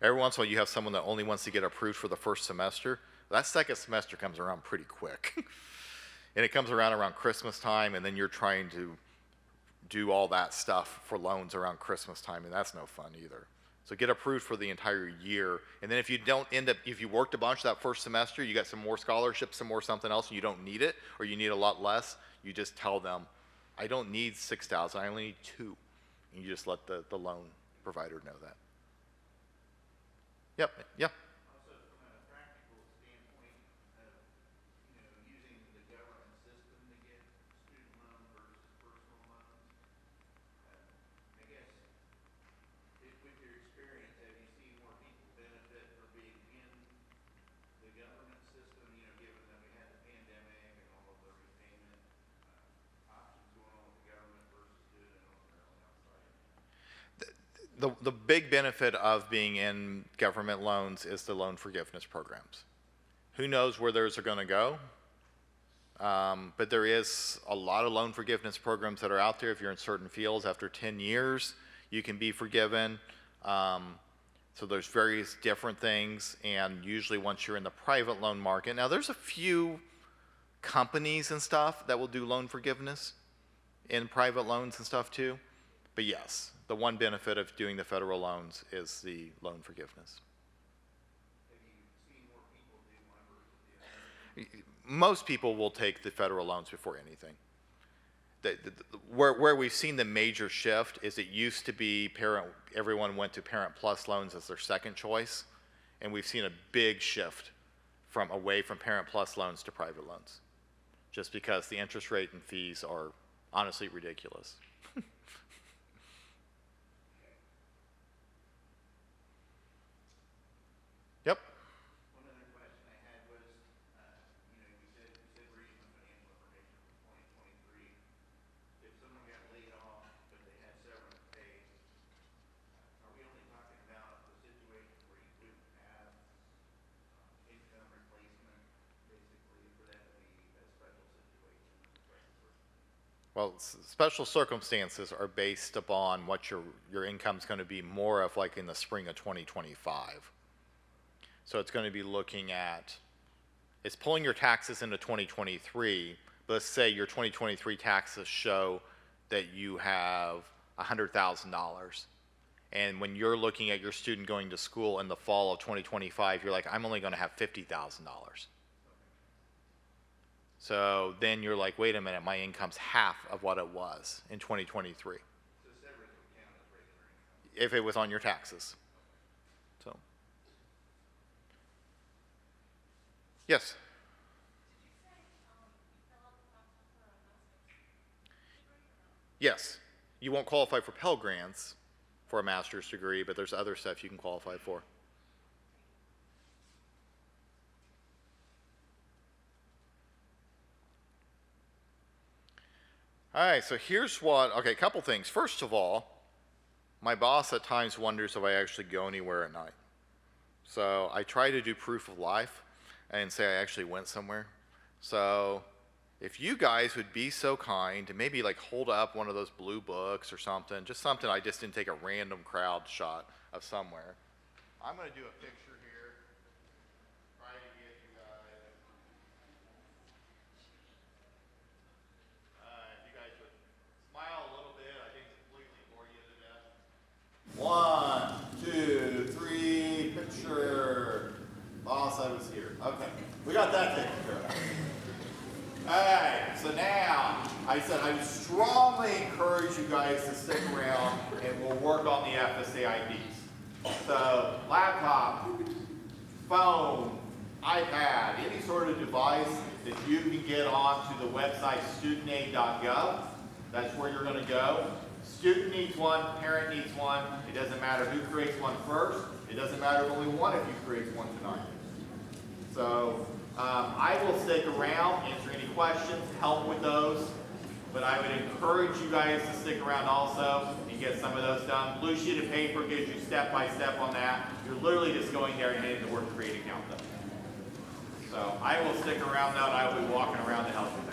Every once in a while, you have someone that only wants to get approved for the first semester. That second semester comes around pretty quick. And it comes around Christmas time, and then you're trying to do all that stuff for loans around Christmas time, and that's no fun either. So get approved for the entire year, and then if you don't if you worked a bunch that first semester, you got some more scholarships, some more something else, and you don't need it, or you need a lot less, you just tell them, I don't need $6,000, I only need $2,000. And you just let the loan provider know that. Yep, yeah. Also, from a practical standpoint of, using the government system to get student loan versus personal loans, I guess, with your experience, have you seen more people benefit from being in the government system, given that we had the pandemic and all of the repayment options going on with the government versus doing it on their own outside? The big benefit of being in government loans is the loan forgiveness programs. Who knows where those are going to go? But there is a lot of loan forgiveness programs that are out there. If you're in certain fields, after 10 years, you can be forgiven. So there's various different things, and usually once you're in the private loan market, now there's a few companies and stuff that will do loan forgiveness in private loans and stuff too. But yes, the one benefit of doing the federal loans is the loan forgiveness. Have you seen more people do one versus the other? Most people will take the federal loans before anything. Where we've seen the major shift is it used to be everyone went to Parent Plus loans as their second choice, and we've seen a big shift away from Parent Plus loans to private loans, just because the interest rate and fees are honestly ridiculous. Yep. One other question I had was, you said we're using the financial information from 2023. If someone got laid off, but they had severance pay, are we only talking about the situation where you wouldn't have income replacement, basically, for that to be a special situation? Well, special circumstances are based upon what your income's going to be more of like in the spring of 2025. So it's going to be looking at, it's pulling your taxes into 2023. But let's say your 2023 taxes show that you have $100,000. And when you're looking at your student going to school in the fall of 2025, you're like, I'm only going to have $50,000. So then you're like, wait a minute, my income's half of what it was in 2023. So this never would count as regular income. If it was on your taxes. So, yes. Yes, you won't qualify for Pell Grants for a master's degree, but there's other stuff you can qualify for. All right, so here's what, okay, a couple things. First of all, my boss at times wonders if I actually go anywhere at night. So I try to do proof of life and say I actually went somewhere. So if you guys would be so kind to maybe like hold up one of those blue books or something, just something I just didn't take a random crowd shot of somewhere. I'm going to do a picture here, try to get you guys. If you guys would smile a little bit, I didn't completely bore you to death. 1, 2, 3, picture. Boss, I was here. Okay, we got that taken care of. Alright, so now, I said I would strongly encourage you guys to stick around and we'll work on the FSA IDs. So, laptop, phone, iPad, any sort of device that you can get onto the website studentaid.gov, that's where you're going to go. Student needs one, parent needs one. It doesn't matter who creates one first. It doesn't matter if only one of you creates one tonight. So, I will stick around, answer any questions, help with those, but I would encourage you guys to stick around also and get some of those done. Blue sheet of paper gives you step-by-step on that. You're literally just going there and hitting the word create account though. So I will stick around though, and I will be walking around to help you.